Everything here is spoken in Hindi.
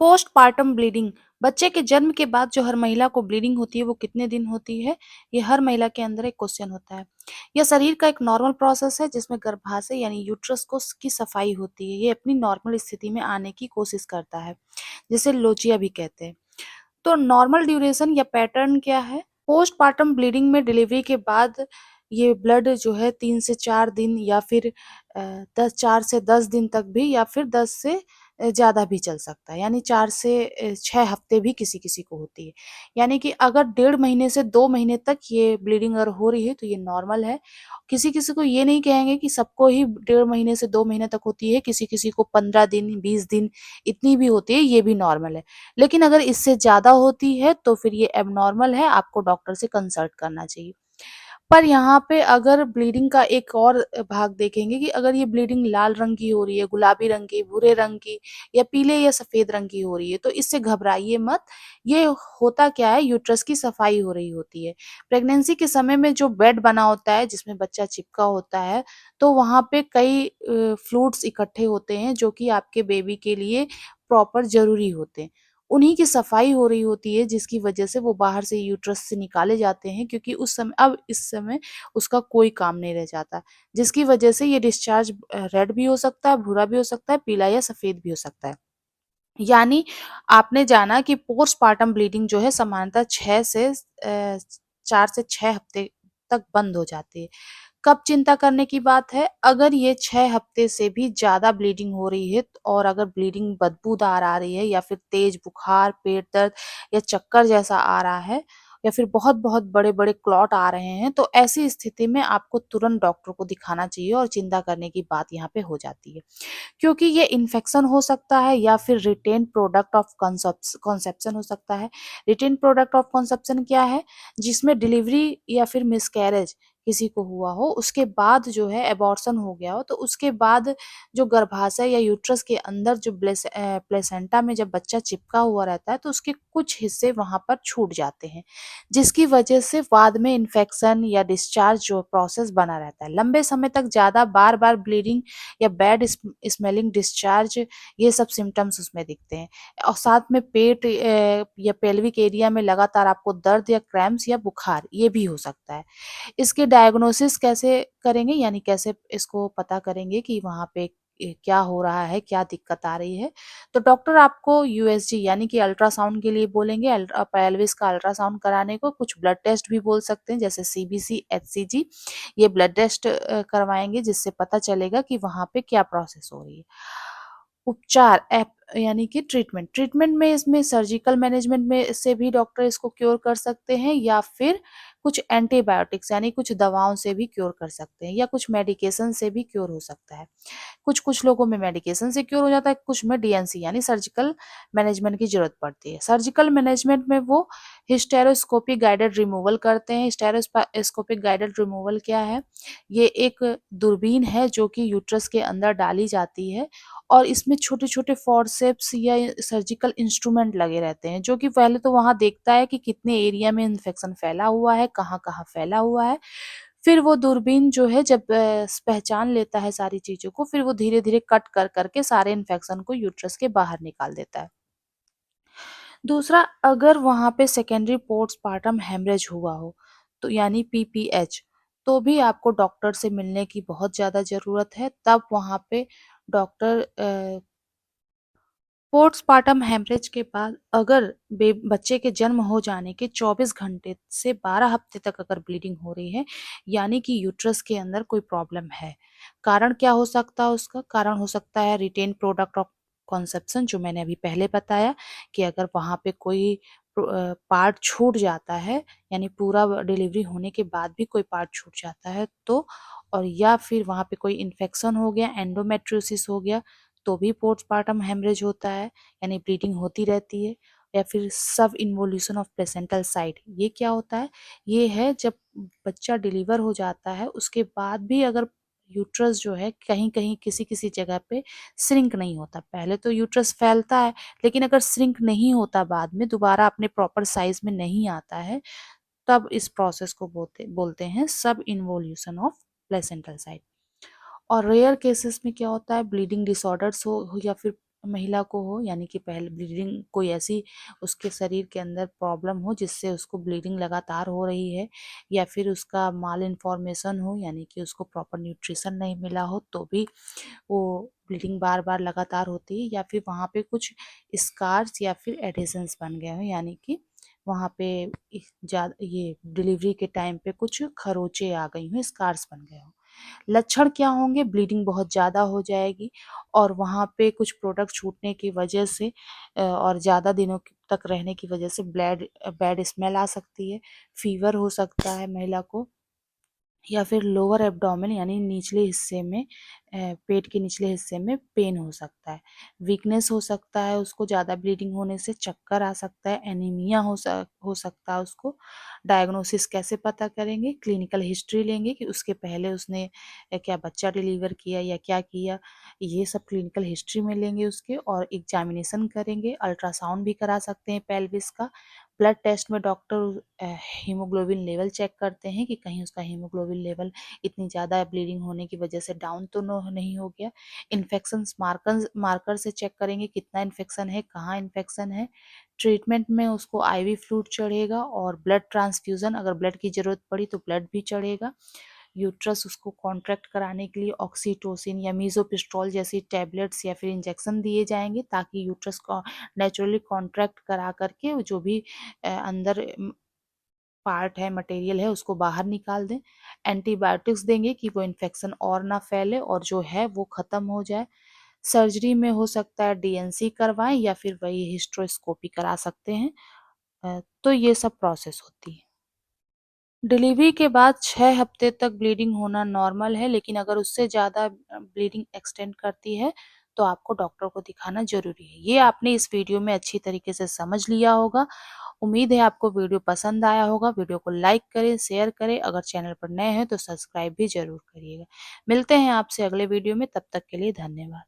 पोस्टपार्टम ब्लीडिंग बच्चे के जन्म के बाद जो हर महिला को ब्लीडिंग होती है वो कितने दिन होती है? ये हर महिला के अंदर एक क्वेश्चन होता है। यह शरीर का एक नॉर्मल प्रोसेस है जिसमें गर्भाशय यानी यूट्रस को की सफाई होती है। ये अपनी नॉर्मल स्थिति में आने की कोशिश करता है, जिसे लोचिया भी कहते हैं। तो नॉर्मल ड्यूरेशन या पैटर्न क्या है? पोस्टपार्टम ब्लीडिंग में डिलीवरी के बाद ये ब्लड जो है 3 से 4 दिन या फिर 4 से 10 दिन तक भी या फिर 10 से ज़्यादा भी चल सकता है। यानी 4 से 6 हफ्ते भी किसी-किसी को होती है। यानी कि अगर डेढ़ महीने से 2 महीने तक ये ब्लीडिंग अगर हो रही है तो ये नॉर्मल है। किसी-किसी को ये नहीं कहेंगे कि सबको ही डेढ़ महीने से 2 महीने तक होती है, किसी-किसी को 15 दिन, 20 दिन इतनी भी होती है, ये भी नॉर्मल है। लेकिन अगर इससे ज़्यादा होती है तो फिर ये एब्नॉर्मल है, आपको डॉक्टर से कंसल्ट करना चाहिए। पर यहाँ पे अगर ब्लीडिंग का एक और भाग देखेंगे कि अगर ये ब्लीडिंग लाल रंग की हो रही है, गुलाबी रंग की, भूरे रंग की या पीले या सफ़ेद रंग की हो रही है, तो इससे घबराइए मत। ये होता क्या है, यूट्रस की सफाई हो रही होती है। प्रेगनेंसी के समय में जो बेड बना होता है, जिसमें बच्चा चिपका होता है, तो वहाँ पे कई फ्लूइड्स इकट्ठे होते हैं जो कि आपके बेबी के लिए प्रॉपर ज़रूरी होते हैं। उन्हीं की सफाई हो रही होती है जिसकी वजह से वो बाहर से यूट्रस से निकाले जाते हैं, क्योंकि उस समय अब इस समय उसका कोई काम नहीं रह जाता, जिसकी वजह से ये डिस्चार्ज रेड भी हो सकता है, भूरा भी हो सकता है, पीला या सफ़ेद भी हो सकता है। यानी आपने जाना कि पोस्टपार्टम ब्लीडिंग जो है सामान्यतः 6 से 4 से 6 हफ्ते तक बंद हो जाती है। कब चिंता करने की बात है? अगर ये 6 हफ्ते से भी ज़्यादा ब्लीडिंग हो रही है और अगर ब्लीडिंग बदबूदार आ रही है या फिर तेज़ बुखार, पेट दर्द या चक्कर जैसा आ रहा है या फिर बहुत-बहुत बड़े-बड़े क्लॉट आ रहे हैं, तो ऐसी स्थिति में आपको तुरंत डॉक्टर को दिखाना चाहिए और चिंता करने की बात यहाँ पे हो जाती है। क्योंकि ये इन्फेक्शन हो सकता है या फिर रिटेन प्रोडक्ट ऑफ कॉन्सेप्शन हो सकता है। रिटेन प्रोडक्ट ऑफ कॉन्सेप्शन क्या है? जिसमें डिलीवरी या फिर मिसकैरेज किसी को हुआ हो, उसके बाद जो है एबॉर्शन हो गया हो, तो उसके बाद जो गर्भाशय या यूट्रस के अंदर जो प्लेसेंटा में जब बच्चा चिपका हुआ रहता है, तो उसके कुछ हिस्से वहाँ पर छूट जाते हैं, जिसकी वजह से बाद में इन्फेक्शन या डिस्चार्ज जो प्रोसेस बना रहता है। लंबे समय तक ज़्यादा बार-बार ब्लीडिंग या बैड स्मेलिंग डिस्चार्ज, ये सब सिम्पटम्स उसमें दिखते हैं और साथ में पेट या पेल्विक एरिया में लगातार आपको दर्द या क्रैम्प्स या बुखार, ये भी हो सकता है। इसके डायग्नोसिस कैसे करेंगे, यानी कैसे इसको पता करेंगे कि वहाँ पे क्या हो रहा है, क्या दिक्कत आ रही है? तो डॉक्टर आपको यूएसजी यानी कि अल्ट्रासाउंड के लिए बोलेंगे, पेल्विस का अल्ट्रासाउंड कराने को, कुछ ब्लड टेस्ट भी बोल सकते हैं जैसे सीबीसी, एचसीजी, ये ब्लड टेस्ट करवाएँगे जिससे पता चलेगा कि वहाँ पे क्या प्रोसेस हो रही है। उपचार यानी कि ट्रीटमेंट, ट्रीटमेंट में इसमें सर्जिकल मैनेजमेंट में से भी डॉक्टर इसको क्योर कर सकते हैं या फिर कुछ एंटीबायोटिक्स यानी कुछ दवाओं से भी क्योर कर सकते हैं या कुछ मेडिकेशन से भी क्योर हो सकता है। कुछ-कुछ लोगों में मेडिकेशन से क्योर हो जाता है, कुछ में डीएनसी यानी सर्जिकल मैनेजमेंट की ज़रूरत पड़ती है। सर्जिकल मैनेजमेंट में वो हिस्टेरोस्कोपिक गाइडेड रिमूवल करते हैं। स्कोपिक गाइडेड रिमूवल क्या है? ये एक दूरबीन है जो कि यूट्रस के अंदर डाली जाती है और इसमें छोटे-छोटे फॉरसेप्स या सर्जिकल इंस्ट्रूमेंट लगे रहते हैं, जो कि पहले तो वहाँ देखता है कि कितने एरिया में इन्फेक्शन फैला हुआ है, कहाँ-कहाँ फैला हुआ है। फिर वो दूरबीन जो है जब पहचान लेता है सारी चीज़ों को, फिर वो धीरे-धीरे कट कर के सारे इन्फेक्शन को यूट्रस के बाहर निकाल देता है। दूसरा, अगर वहाँ पे सेकेंडरी पोस्टपार्टम हेमरेज हुआ हो, तो यानी पीपीएच, तो भी आपको डॉक्टर से मिलने की बहुत ज़्यादा ज़रूरत है। तब वहाँ पे डॉक्टर पोस्टपार्टम हेमरेज के बाद अगर बच्चे के जन्म हो जाने के 24 घंटे से 12 हफ्ते तक अगर ब्लीडिंग हो रही है, यानी कि यूट्रस के अंदर कोई प्रॉब्लम है। कारण क्या हो सकता है उसका? कारण हो सकता है रिटेन प्रोडक्ट ऑफ कंसेप्शन, जो मैंने अभी पहले बताया कि अगर वहाँ पे कोई पार्ट छूट जाता है, यानी पूरा डिलीवरी होने के बाद भी कोई पार्ट छूट जाता है तो, और या फिर वहाँ पे कोई इन्फेक्शन हो गया, एंडोमेट्रियोसिस हो गया, तो भी पोस्टपार्टम हेमरेज होता है, यानी ब्लीडिंग होती रहती है। या फिर सब इन्वोल्यूशन ऑफ प्लेसेंटल साइड, ये क्या होता है? ये है जब बच्चा डिलीवर हो जाता है उसके बाद भी अगर यूट्रस जो है कहीं-कहीं किसी-किसी जगह पे श्रिंक नहीं होता। पहले तो यूट्रस फैलता है, लेकिन अगर श्रिंक नहीं होता, बाद में दोबारा अपने प्रॉपर साइज़ में नहीं आता है, तब इस प्रोसेस को बोलते बोलते हैं सब इन्वोल्यूशन ऑफ प्लेसेंटल साइड। और रेयर केसेस में क्या होता है, ब्लीडिंग डिसऑर्डर्स हो या फिर महिला को हो, यानी कि पहले ब्लीडिंग कोई ऐसी उसके शरीर के अंदर प्रॉब्लम हो जिससे उसको ब्लीडिंग लगातार हो रही है, या फिर उसका माल इन्फॉर्मेशन हो, यानी कि उसको प्रॉपर न्यूट्रिशन नहीं मिला हो तो भी वो ब्लीडिंग बार बार लगातार होती है, या फिर वहाँ पे कुछ स्कार्स या फिर एडिशंस बन गए हो, यानी कि वहाँ पे ये डिलीवरी के टाइम पे कुछ खरोचे आ गई हों, स्कार्स बन गए हों। लक्षण क्या होंगे? ब्लीडिंग बहुत ज़्यादा हो जाएगी और वहाँ पे कुछ प्रोडक्ट छूटने की वजह से और ज़्यादा दिनों तक रहने की वजह से बैड स्मेल आ सकती है, फीवर हो सकता है महिला को, या फिर लोअर एब्डोमेन यानी निचले हिस्से में पेट के निचले हिस्से में पेन हो सकता है, वीकनेस हो सकता है, उसको ज़्यादा ब्लीडिंग होने से चक्कर आ सकता है, एनीमिया हो सकता है उसको। डायग्नोसिस कैसे पता करेंगे? क्लिनिकल हिस्ट्री लेंगे कि उसके पहले उसने क्या बच्चा डिलीवर किया या क्या किया, ये सब क्लिनिकल हिस्ट्री में लेंगे उसके, और एग्जामिनेशन करेंगे, अल्ट्रासाउंड भी करा सकते हैं पेल्विस का। ब्लड टेस्ट में डॉक्टर हीमोग्लोबिन लेवल चेक करते हैं कि कहीं उसका हीमोग्लोबिन लेवल इतनी ज़्यादा ब्लीडिंग होने की वजह से डाउन तो नहीं हो गया। इन्फेक्शंस मार्कर मार्कर से चेक करेंगे कितना इन्फेक्शन है, कहाँ इन्फेक्शन है। ट्रीटमेंट में उसको आईवी फ्लूइड चढ़ेगा और ब्लड ट्रांसफ्यूज़न, अगर ब्लड की ज़रूरत पड़ी तो ब्लड भी चढ़ेगा। यूट्रस उसको कॉन्ट्रैक्ट कराने के लिए ऑक्सीटोसिन या मीज़ोप्रिस्टोल जैसी टैबलेट्स या फिर इंजेक्शन दिए जाएँगे, ताकि यूट्रस को नेचुरली कॉन्ट्रैक्ट करा करके वो जो भी अंदर पार्ट है, मटेरियल है, उसको बाहर निकाल दें। एंटीबायोटिक्स देंगे कि वो इन्फेक्शन और ना फैले और जो है वो ख़त्म हो जाए। सर्जरी में हो सकता है डीएनसी करवाएँ या फिर वही हिस्ट्रोस्कोपी करा सकते हैं। तो ये सब प्रोसेस होती है। डिलीवरी के बाद 6 हफ्ते तक ब्लीडिंग होना नॉर्मल है, लेकिन अगर उससे ज़्यादा ब्लीडिंग एक्सटेंड करती है, तो आपको डॉक्टर को दिखाना ज़रूरी है। ये आपने इस वीडियो में अच्छी तरीके से समझ लिया होगा। उम्मीद है आपको वीडियो पसंद आया होगा। वीडियो को लाइक करें, शेयर करें, अगर चैनल पर नए हैं तो सब्सक्राइब भी ज़रूर करिएगा। मिलते हैं आपसे अगले वीडियो में, तब तक के लिए धन्यवाद।